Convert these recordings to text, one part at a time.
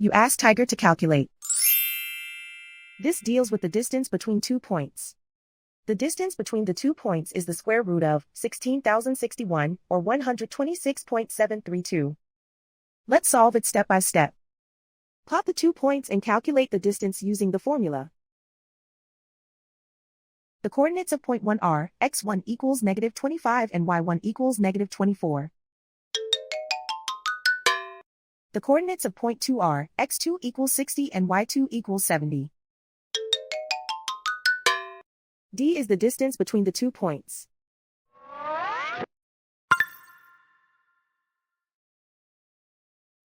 You ask Tiger to calculate. This deals with the distance between 2 points. The distance between the 2 points is the square root of 16,061, or 126.732. Let's solve it step by step. Plot the 2 points and calculate the distance using the formula. The coordinates of point 1 are x1 equals -25 and y1 equals -24. The coordinates of point 2 are x2 equals 60 and y2 equals 70. D is the distance between the 2 points.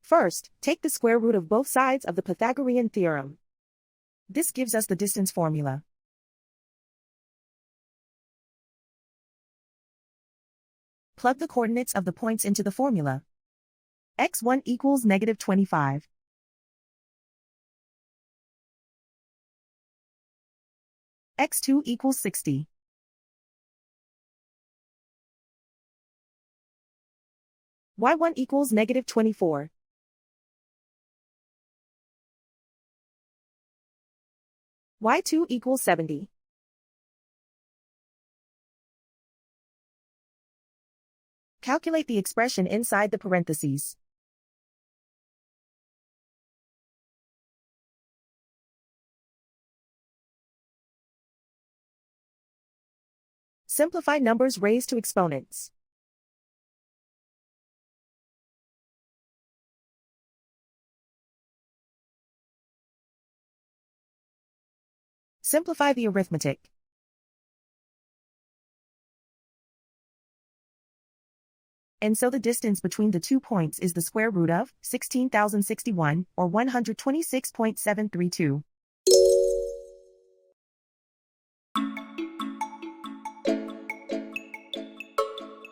First, take the square root of both sides of the Pythagorean theorem. This gives us the distance formula. Plug the coordinates of the points into the formula. x1 equals -25. x2 equals 60. y1 equals -24. y2 equals 70. Calculate the expression inside the parentheses. Simplify numbers raised to exponents. Simplify the arithmetic. And so the distance between the 2 points is the square root of 16,061, or 126.732.